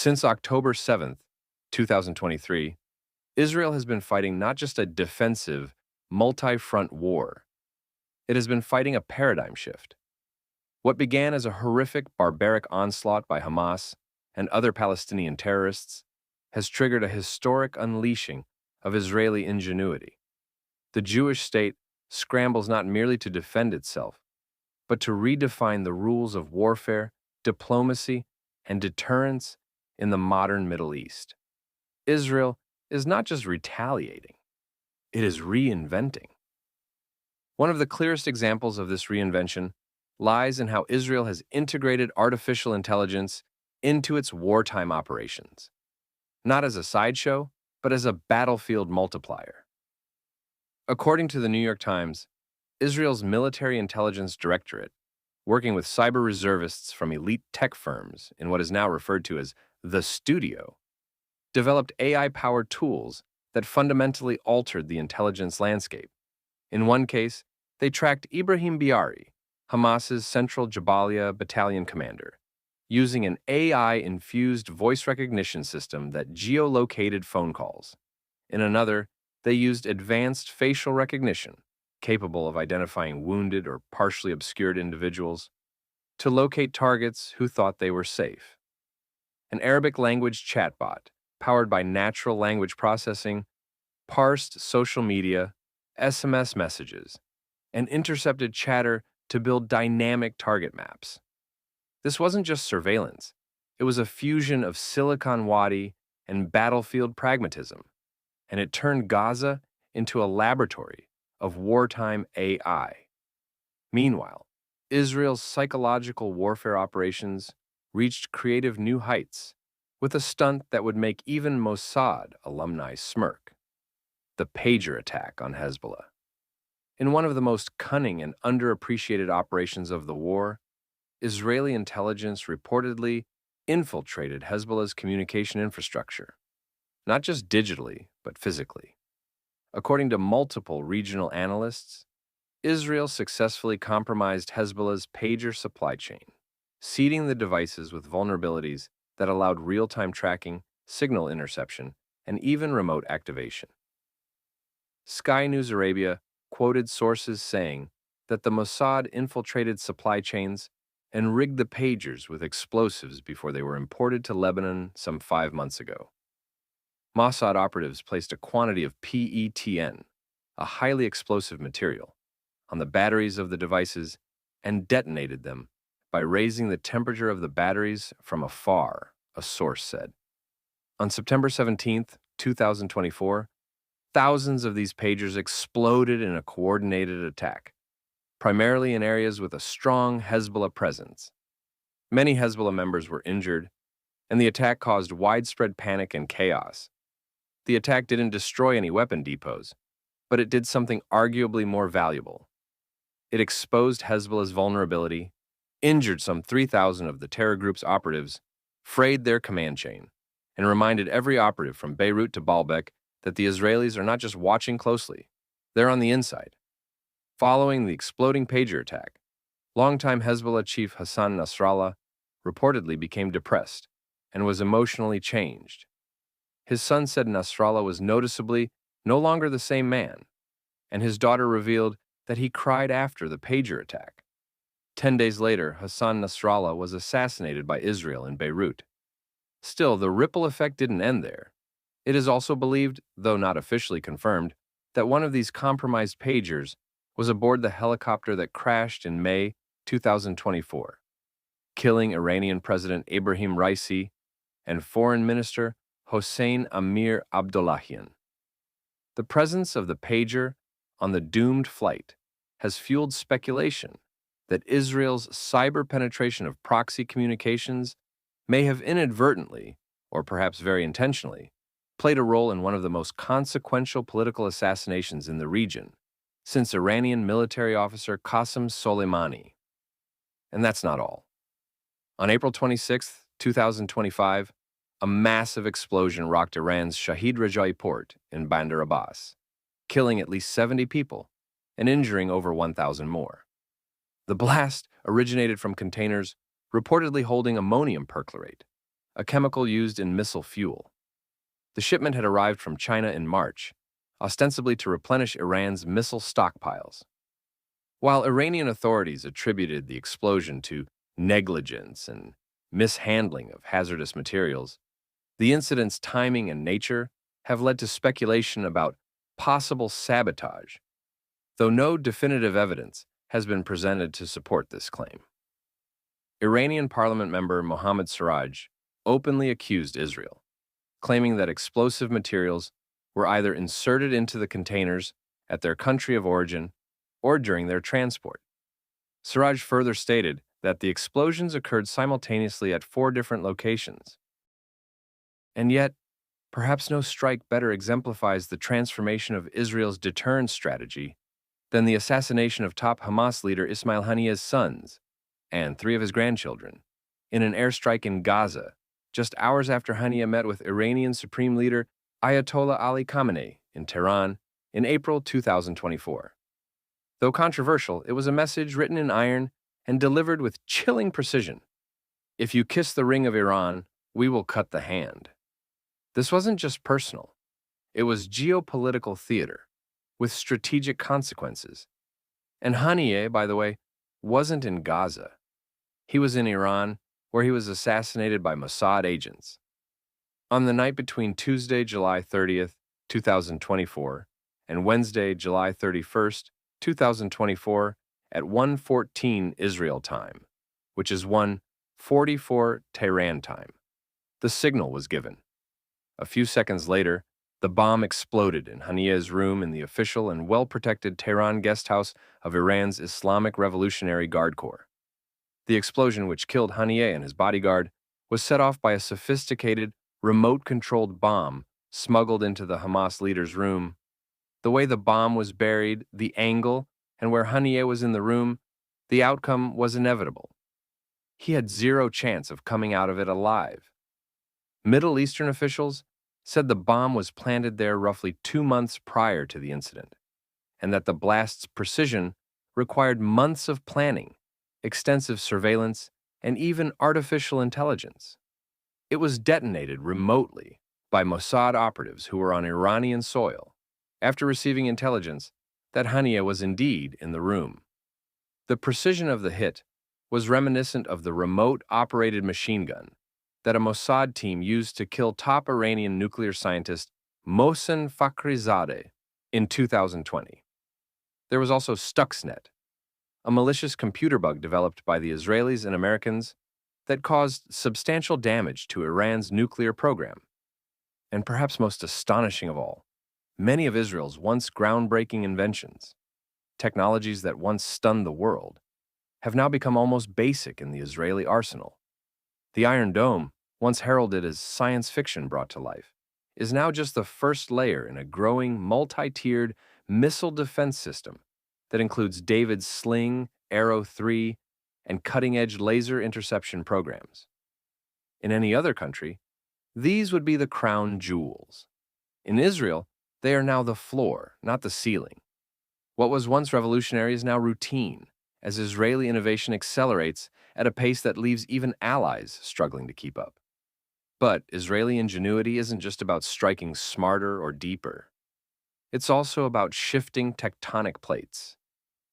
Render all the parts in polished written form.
Since October 7th, 2023, Israel has been fighting not just a defensive, multi-front war. It has been fighting a paradigm shift. What began as a horrific, barbaric onslaught by Hamas and other Palestinian terrorists has triggered a historic unleashing of Israeli ingenuity. The Jewish state scrambles not merely to defend itself, but to redefine the rules of warfare, diplomacy, and deterrence in the modern Middle East. Israel is not just retaliating, it is reinventing. One of the clearest examples of this reinvention lies in how Israel has integrated artificial intelligence into its wartime operations, not as a sideshow, but as a battlefield multiplier. According to the New York Times, Israel's Military Intelligence Directorate, working with cyber reservists from elite tech firms in what is now referred to as the Studio, developed AI-powered tools that fundamentally altered the intelligence landscape. In one case, they tracked Ibrahim Biari, Hamas's Central Jabalia battalion commander, using an AI-infused voice recognition system that geolocated phone calls. In another, they used advanced facial recognition, capable of identifying wounded or partially obscured individuals, to locate targets who thought they were safe. An Arabic language chatbot, powered by natural language processing, parsed social media, SMS messages, and intercepted chatter to build dynamic target maps. This wasn't just surveillance, it was a fusion of Silicon Wadi and battlefield pragmatism, and it turned Gaza into a laboratory of wartime AI. Meanwhile, Israel's psychological warfare operations reached creative new heights with a stunt that would make even Mossad alumni smirk: the pager attack on Hezbollah. In one of the most cunning and underappreciated operations of the war, Israeli intelligence reportedly infiltrated Hezbollah's communication infrastructure, not just digitally, but physically. According to multiple regional analysts, Israel successfully compromised Hezbollah's pager supply chain, seeding the devices with vulnerabilities that allowed real-time tracking, signal interception, and even remote activation. Sky News Arabia quoted sources saying that the Mossad infiltrated supply chains and rigged the pagers with explosives before they were imported to Lebanon some 5 months ago. Mossad operatives placed a quantity of PETN, a highly explosive material, on the batteries of the devices and detonated them by raising the temperature of the batteries from afar, a source said. On September 17th, 2024, thousands of these pagers exploded in a coordinated attack, primarily in areas with a strong Hezbollah presence. Many Hezbollah members were injured, and the attack caused widespread panic and chaos. The attack didn't destroy any weapon depots, but it did something arguably more valuable. It exposed Hezbollah's vulnerability, injured some 3,000 of the terror group's operatives, frayed their command chain, and reminded every operative from Beirut to Baalbek that the Israelis are not just watching closely, they're on the inside. Following the exploding pager attack, longtime Hezbollah chief Hassan Nasrallah reportedly became depressed and was emotionally changed. His son said Nasrallah was noticeably no longer the same man, and his daughter revealed that he cried after the pager attack. 10 days later, Hassan Nasrallah was assassinated by Israel in Beirut. Still, the ripple effect didn't end there. It is also believed, though not officially confirmed, that one of these compromised pagers was aboard the helicopter that crashed in May 2024, killing Iranian President Ebrahim Raisi and Foreign Minister Hossein Amir Abdollahian. The presence of the pager on the doomed flight has fueled speculation that Israel's cyber penetration of proxy communications may have inadvertently, or perhaps very intentionally, played a role in one of the most consequential political assassinations in the region since Iranian military officer Qasem Soleimani. And that's not all. On April 26, 2025, a massive explosion rocked Iran's Shahid Raja'i port in Bandar Abbas, killing at least 70 people and injuring over 1,000 more. The blast originated from containers reportedly holding ammonium perchlorate, a chemical used in missile fuel. The shipment had arrived from China in March, ostensibly to replenish Iran's missile stockpiles. While Iranian authorities attributed the explosion to negligence and mishandling of hazardous materials, the incident's timing and nature have led to speculation about possible sabotage, though no definitive evidence has been presented to support this claim. Iranian parliament member Mohammad Siraj openly accused Israel, claiming that explosive materials were either inserted into the containers at their country of origin or during their transport. Siraj further stated that the explosions occurred simultaneously at 4 different locations. And yet, perhaps no strike better exemplifies the transformation of Israel's deterrence strategy than the assassination of top Hamas leader Ismail Haniyeh's sons and 3 of his grandchildren in an airstrike in Gaza, just hours after Haniyeh met with Iranian Supreme Leader Ayatollah Ali Khamenei in Tehran in April 2024. Though controversial, it was a message written in iron and delivered with chilling precision. If you kiss the ring of Iran, we will cut the hand. This wasn't just personal. It was geopolitical theater, with strategic consequences. And Haniyeh, by the way, wasn't in Gaza. He was in Iran, where he was assassinated by Mossad agents. On the night between Tuesday, July 30th, 2024, and Wednesday, July 31st, 2024, at 1:14 Israel time, which is 1:44 Tehran time, the signal was given. A few seconds later, the bomb exploded in Haniyeh's room in the official and well-protected Tehran guest house of Iran's Islamic Revolutionary Guard Corps. The explosion, which killed Haniyeh and his bodyguard, was set off by a sophisticated, remote-controlled bomb smuggled into the Hamas leader's room. The way the bomb was buried, the angle, and where Haniyeh was in the room, the outcome was inevitable. He had zero chance of coming out of it alive. Middle Eastern officials said the bomb was planted there roughly 2 months prior to the incident, and that the blast's precision required months of planning, extensive surveillance, and even artificial intelligence. It was detonated remotely by Mossad operatives who were on Iranian soil after receiving intelligence that Haniyeh was indeed in the room. The precision of the hit was reminiscent of the remote-operated machine gun that a Mossad team used to kill top Iranian nuclear scientist Mohsen Fakhrizadeh in 2020. There was also Stuxnet, a malicious computer bug developed by the Israelis and Americans that caused substantial damage to Iran's nuclear program. And perhaps most astonishing of all, many of Israel's once groundbreaking inventions, technologies that once stunned the world, have now become almost basic in the Israeli arsenal. The Iron Dome, once heralded as science fiction brought to life, is now just the first layer in a growing multi-tiered missile defense system that includes David's Sling, Arrow 3, and cutting-edge laser interception programs. In any other country, these would be the crown jewels. In Israel, they are now the floor, not the ceiling. What was once revolutionary is now routine, as Israeli innovation accelerates at a pace that leaves even allies struggling to keep up. But Israeli ingenuity isn't just about striking smarter or deeper. It's also about shifting tectonic plates.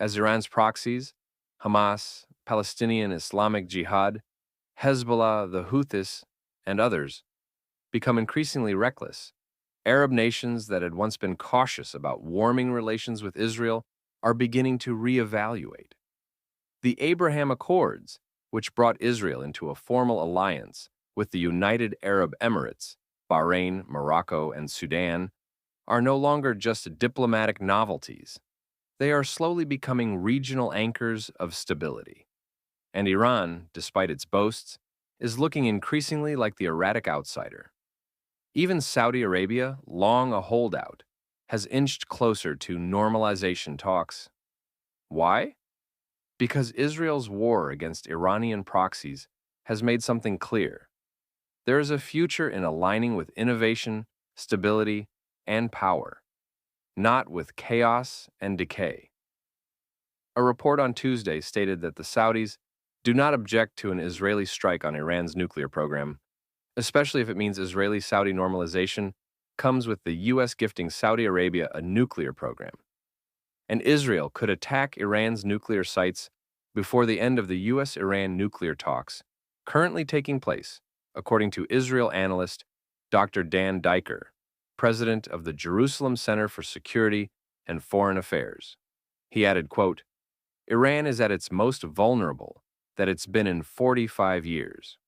As Iran's proxies, Hamas, Palestinian Islamic Jihad, Hezbollah, the Houthis, and others, become increasingly reckless, Arab nations that had once been cautious about warming relations with Israel are beginning to reevaluate. The Abraham Accords, which brought Israel into a formal alliance with the United Arab Emirates, Bahrain, Morocco, and Sudan, are no longer just diplomatic novelties. They are slowly becoming regional anchors of stability. And Iran, despite its boasts, is looking increasingly like the erratic outsider. Even Saudi Arabia, long a holdout, has inched closer to normalization talks. Why? Because Israel's war against Iranian proxies has made something clear. There is a future in aligning with innovation, stability, and power, not with chaos and decay. A report on Tuesday stated that the Saudis do not object to an Israeli strike on Iran's nuclear program, especially if it means Israeli-Saudi normalization comes with the U.S. gifting Saudi Arabia a nuclear program. And Israel could attack Iran's nuclear sites before the end of the U.S.-Iran nuclear talks currently taking place, according to Israel analyst Dr. Dan Diker, president of the Jerusalem Center for Security and Foreign Affairs. He added, quote, Iran is at its most vulnerable that it's been in 45 years.